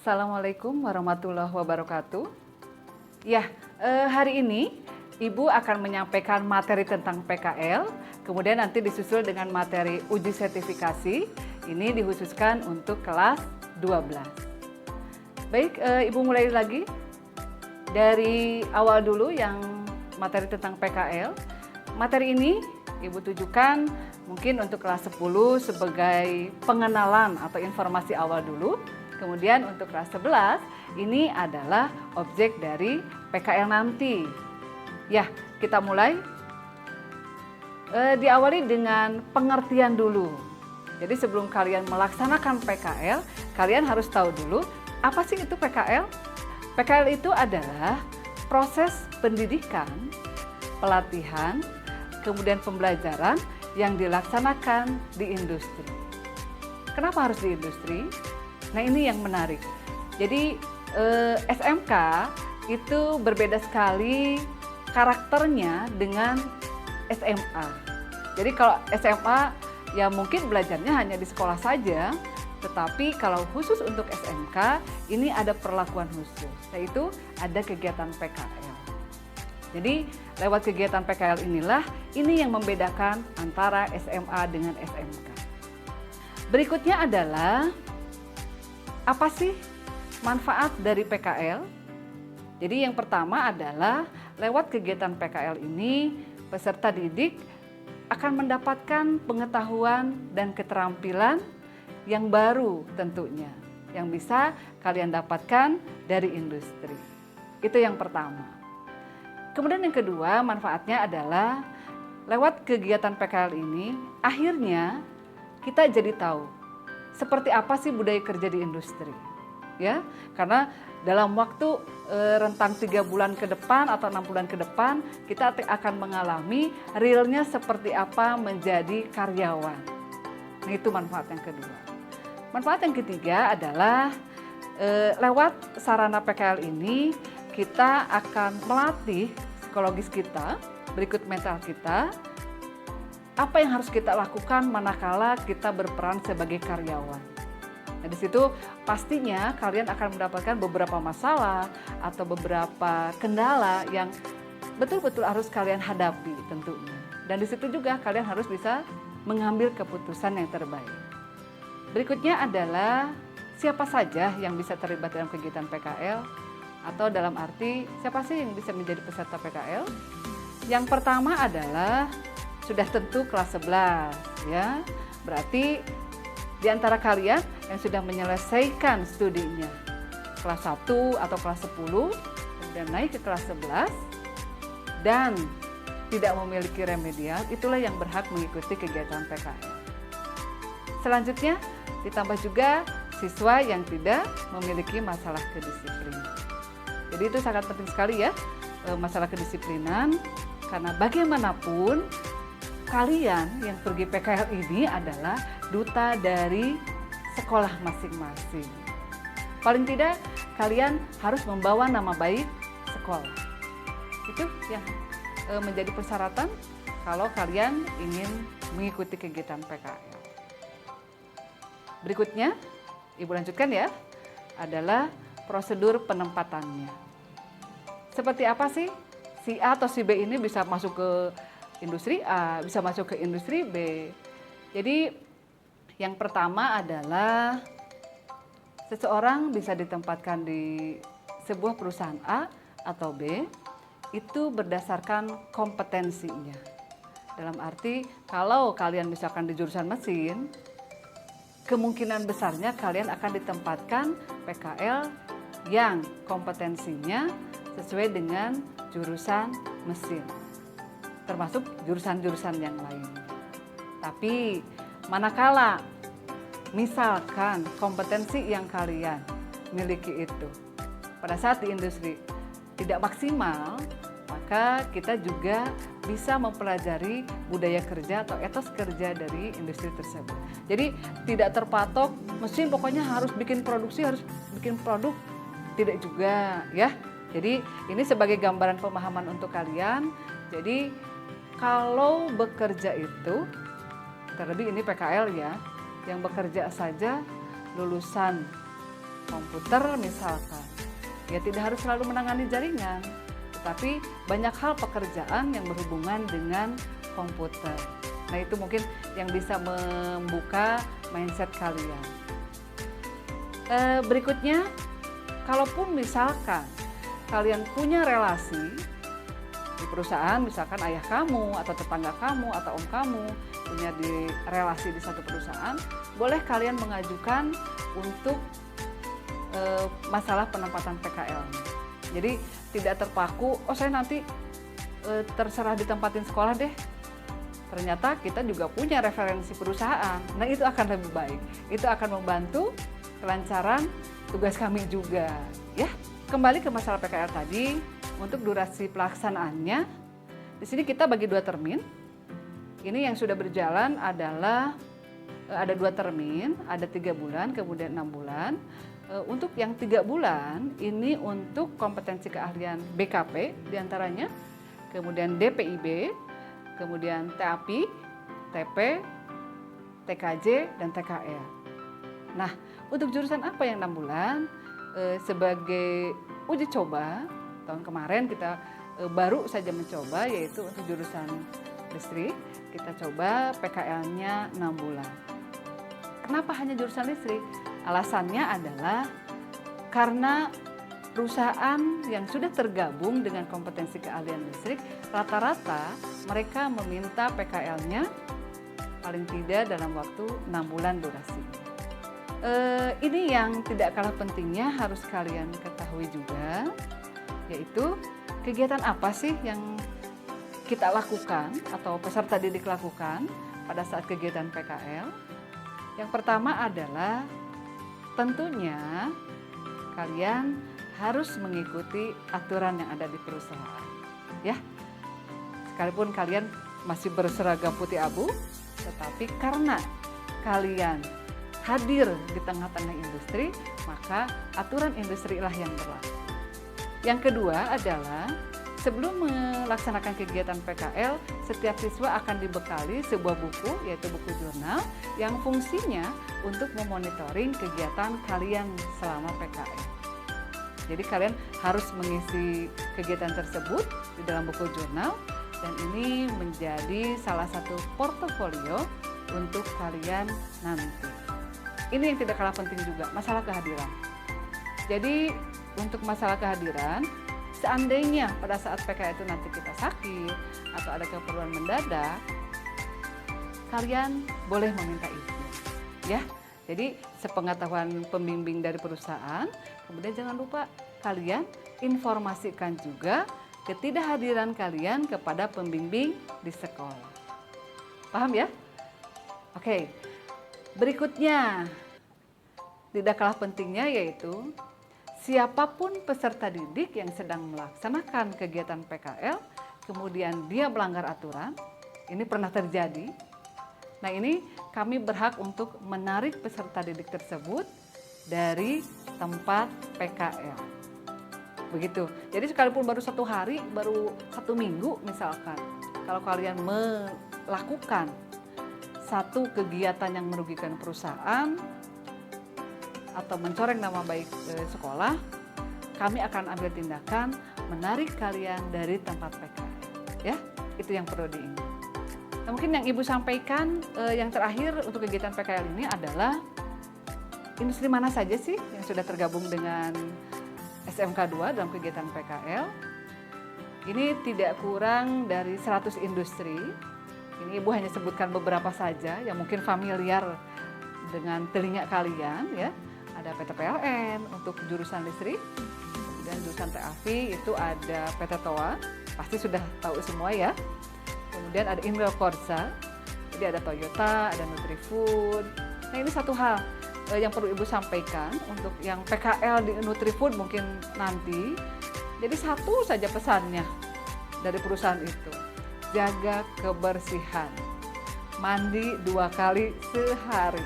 Assalamualaikum warahmatullahi wabarakatuh. Ya, hari ini Ibu akan menyampaikan materi tentang PKL, kemudian nanti disusul dengan materi uji sertifikasi. Ini dikhususkan untuk kelas 12. Baik, Ibu mulai lagi dari awal dulu yang materi tentang PKL. Materi ini Ibu tujukan mungkin untuk kelas 10 sebagai pengenalan atau informasi awal dulu. Kemudian untuk kelas 11 ini adalah objek dari PKL nanti. Ya, kita mulai. Diawali dengan pengertian dulu. Jadi sebelum kalian melaksanakan PKL, kalian harus tahu dulu apa sih itu PKL? PKL itu adalah proses pendidikan, pelatihan, kemudian pembelajaran yang dilaksanakan di industri. Kenapa harus di industri? Nah, ini yang menarik. Jadi SMK itu berbeda sekali karakternya dengan SMA. Jadi kalau SMA ya mungkin belajarnya hanya di sekolah saja, tetapi kalau khusus untuk SMK ini ada perlakuan khusus, yaitu ada kegiatan PKL. Jadi lewat kegiatan PKL inilah ini yang membedakan antara SMA dengan SMK. Berikutnya adalah apa sih manfaat dari PKL? Jadi yang pertama adalah lewat kegiatan PKL ini peserta didik akan mendapatkan pengetahuan dan keterampilan yang baru tentunya, yang bisa kalian dapatkan dari industri. Itu yang pertama. Kemudian yang kedua, manfaatnya adalah lewat kegiatan PKL ini akhirnya kita jadi tahu seperti apa sih budaya kerja di industri. Ya, karena dalam waktu rentang 3 bulan ke depan atau 6 bulan ke depan kita akan mengalami realnya seperti apa menjadi karyawan. Nah, itu manfaat yang kedua. Manfaat yang ketiga adalah lewat sarana PKL ini kita akan melatih psikologis kita, berikut mental kita, apa yang harus kita lakukan manakala kita berperan sebagai karyawan. Nah, di situ pastinya kalian akan mendapatkan beberapa masalah atau beberapa kendala yang betul-betul harus kalian hadapi tentunya. Dan di situ juga kalian harus bisa mengambil keputusan yang terbaik. Berikutnya adalah siapa saja yang bisa terlibat dalam kegiatan PKL atau dalam arti siapa sih yang bisa menjadi peserta PKL? Yang pertama adalah sudah tentu kelas 11 ya. Berarti di antara kalian yang sudah menyelesaikan studinya kelas 1 atau kelas 10 dan naik ke kelas 11 dan tidak memiliki remedial, itulah yang berhak mengikuti kegiatan PKL. Selanjutnya ditambah juga siswa yang tidak memiliki masalah kedisiplinan. Jadi itu sangat penting sekali ya, masalah kedisiplinan, karena bagaimanapun kalian yang pergi PKL ini adalah duta dari sekolah masing-masing. Paling tidak kalian harus membawa nama baik sekolah. Itu yang menjadi persyaratan kalau kalian ingin mengikuti kegiatan PKL. Berikutnya, Ibu lanjutkan ya, adalah prosedur penempatannya. Seperti apa sih si A atau si B ini bisa masuk ke industri A, bisa masuk ke industri B. Jadi yang pertama adalah seseorang bisa ditempatkan di sebuah perusahaan A atau B itu berdasarkan kompetensinya. Dalam arti kalau kalian misalkan di jurusan mesin, kemungkinan besarnya kalian akan ditempatkan PKL yang kompetensinya sesuai dengan jurusan mesin, termasuk jurusan-jurusan yang lain. Tapi manakala misalkan kompetensi yang kalian miliki itu pada saat di industri tidak maksimal, maka kita juga bisa mempelajari budaya kerja atau etos kerja dari industri tersebut. Jadi tidak terpatok mesin pokoknya harus bikin produksi, harus bikin produk, tidak juga ya. Jadi ini sebagai gambaran pemahaman untuk kalian. Jadi kalau bekerja itu, terlebih ini PKL ya, yang bekerja saja lulusan komputer misalkan. Ya tidak harus selalu menangani jaringan, tetapi banyak hal pekerjaan yang berhubungan dengan komputer. Nah itu mungkin yang bisa membuka mindset kalian. Berikutnya, kalaupun misalkan kalian punya relasi di perusahaan, misalkan ayah kamu atau tetangga kamu atau om kamu punya relasi di satu perusahaan, boleh kalian mengajukan untuk masalah penempatan PKL. Jadi tidak terpaku, oh saya nanti terserah ditempatin sekolah deh. Ternyata kita juga punya referensi perusahaan. Nah itu akan lebih baik. Itu akan membantu kelancaran tugas kami juga. Ya, kembali ke masalah PKL tadi. Untuk durasi pelaksanaannya, di sini kita bagi 2 termin. Ini yang sudah berjalan adalah ada 2 termin, ada 3 bulan, kemudian 6 bulan. Untuk yang 3 bulan ini untuk kompetensi keahlian BKP diantaranya, kemudian DPIB, kemudian TAPI, TP, TKJ, dan TKL. Nah, untuk jurusan apa yang 6 bulan? Sebagai uji coba, tahun kemarin kita baru saja mencoba, yaitu untuk jurusan listrik, kita coba PKL-nya 6 bulan. Kenapa hanya jurusan listrik? Alasannya adalah karena perusahaan yang sudah tergabung dengan kompetensi keahlian listrik, rata-rata mereka meminta PKL-nya paling tidak dalam waktu 6 bulan durasi. Ini yang tidak kalah pentingnya harus kalian ketahui juga, yaitu kegiatan apa sih yang kita lakukan atau peserta didik lakukan pada saat kegiatan PKL. Yang pertama adalah tentunya kalian harus mengikuti aturan yang ada di perusahaan. Ya, sekalipun kalian masih berseragam putih abu, tetapi karena kalian hadir di tengah-tengah industri, maka aturan industri lah yang berlaku. Yang kedua adalah sebelum melaksanakan kegiatan PKL, setiap siswa akan dibekali sebuah buku, yaitu buku jurnal, yang fungsinya untuk memonitoring kegiatan kalian selama PKL. Jadi kalian harus mengisi kegiatan tersebut di dalam buku jurnal, dan ini menjadi salah satu portofolio untuk kalian nanti. Ini yang tidak kalah penting juga, masalah kehadiran. Jadi untuk masalah kehadiran, seandainya pada saat PKL itu nanti kita sakit atau ada keperluan mendadak, kalian boleh meminta izin, ya. Jadi sepengetahuan pembimbing dari perusahaan, kemudian jangan lupa kalian informasikan juga ketidakhadiran kalian kepada pembimbing di sekolah. Paham ya? Oke, berikutnya tidak kalah pentingnya yaitu siapapun peserta didik yang sedang melaksanakan kegiatan PKL, kemudian dia melanggar aturan, ini pernah terjadi. Nah ini kami berhak untuk menarik peserta didik tersebut dari tempat PKL. Begitu. Jadi sekalipun baru 1 hari, baru 1 minggu misalkan, kalau kalian melakukan satu kegiatan yang merugikan perusahaan, atau mencoreng nama baik sekolah, kami akan ambil tindakan menarik kalian dari tempat PKL. Ya, itu yang perlu diingat. Nah, mungkin yang Ibu sampaikan yang terakhir untuk kegiatan PKL ini adalah industri mana saja sih yang sudah tergabung dengan SMK 2 dalam kegiatan PKL. Ini tidak kurang dari 100 industri. Ini Ibu hanya sebutkan beberapa saja yang mungkin familiar dengan telinga kalian, ya. Ada PT PLN untuk jurusan listrik, kemudian jurusan TAFI itu ada PT TOA, pasti sudah tahu semua ya. Kemudian ada Inwell Corsa, jadi ada Toyota, ada Nutrifood. Nah ini satu hal yang perlu Ibu sampaikan untuk yang PKL di Nutrifood mungkin nanti. Jadi satu saja pesannya dari perusahaan itu, jaga kebersihan, mandi 2 kali sehari.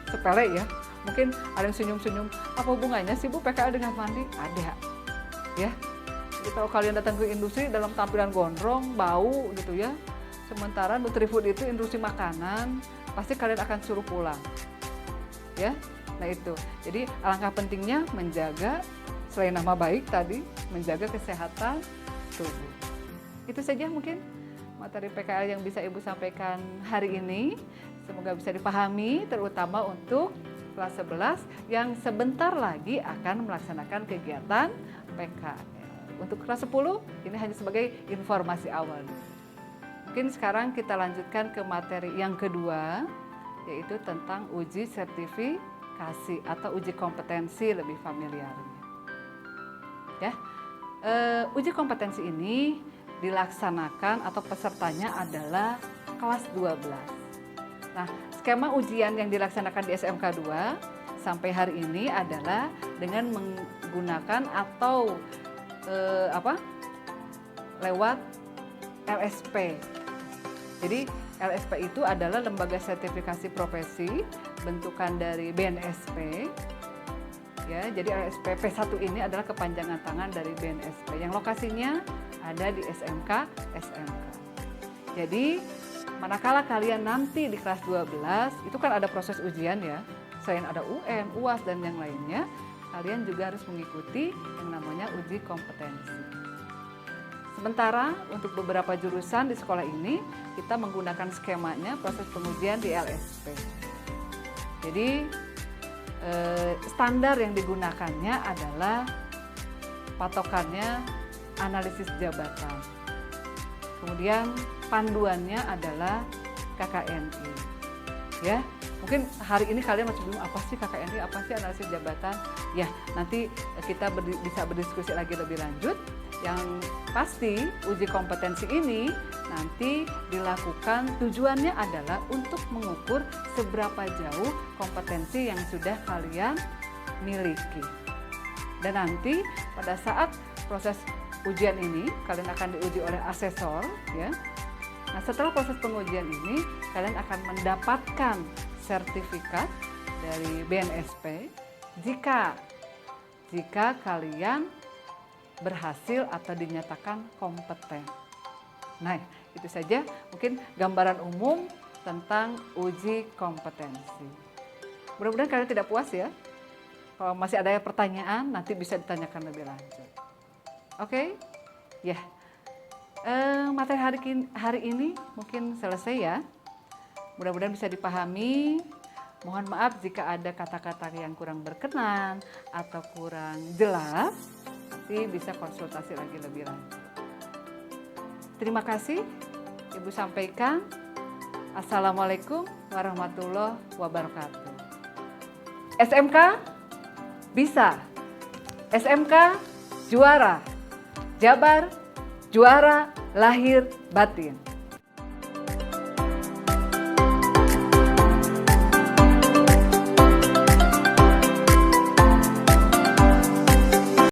Sepele ya. Mungkin ada yang senyum-senyum, apa hubungannya sih Bu PKL dengan mandi? Ada, ya. Jadi kalau kalian datang ke industri dalam tampilan gondrong, bau gitu ya. Sementara Nutrifood itu industri makanan, pasti kalian akan suruh pulang. Ya, Nah itu, jadi alangkah pentingnya menjaga, selain nama baik tadi, menjaga kesehatan tubuh. Itu saja mungkin materi PKL yang bisa Ibu sampaikan hari ini. Semoga bisa dipahami, terutama untuk kelas 11 yang sebentar lagi akan melaksanakan kegiatan PKL. Untuk kelas 10, ini hanya sebagai informasi awal. Mungkin sekarang kita lanjutkan ke materi yang kedua, yaitu tentang uji sertifikasi atau uji kompetensi lebih familiarnya. Ya, uji kompetensi ini dilaksanakan atau pesertanya adalah kelas 12. Nah, skema ujian yang dilaksanakan di SMK 2 sampai hari ini adalah dengan menggunakan atau lewat LSP. Jadi LSP itu adalah lembaga sertifikasi profesi bentukan dari BNSP. Ya, jadi LSP P1 ini adalah kepanjangan tangan dari BNSP yang lokasinya ada di SMK. Jadi manakala kalian nanti di kelas 12, itu kan ada proses ujian ya. Selain ada UN, UAS, dan yang lainnya, kalian juga harus mengikuti yang namanya uji kompetensi. Sementara untuk beberapa jurusan di sekolah ini, kita menggunakan skemanya proses pengujian di LSP. Jadi standar yang digunakannya adalah patokannya analisis jabatan. Kemudian panduannya adalah KKNI. Ya, mungkin hari ini kalian masih bingung apa sih KKNI, apa sih analisis jabatan? Ya, nanti kita bisa berdiskusi lagi lebih lanjut. Yang pasti uji kompetensi ini nanti dilakukan tujuannya adalah untuk mengukur seberapa jauh kompetensi yang sudah kalian miliki. Dan nanti pada saat proses ujian ini kalian akan diuji oleh asesor, ya. Nah, setelah proses pengujian ini kalian akan mendapatkan sertifikat dari BNSP jika kalian berhasil atau dinyatakan kompeten. Nah, itu saja mungkin gambaran umum tentang uji kompetensi. Mudah-mudahan kalian tidak puas ya. Kalau masih ada pertanyaan nanti bisa ditanyakan lebih lanjut. Oke? Ya. Materi hari ini mungkin selesai ya. Mudah-mudahan bisa dipahami. Mohon maaf jika ada kata-kata yang kurang berkenan atau kurang jelas. Nanti bisa konsultasi lagi lebih lanjut. Terima kasih Ibu sampaikan. Assalamualaikum warahmatullahi wabarakatuh. SMK bisa. SMK juara. Jabar juara lahir batin.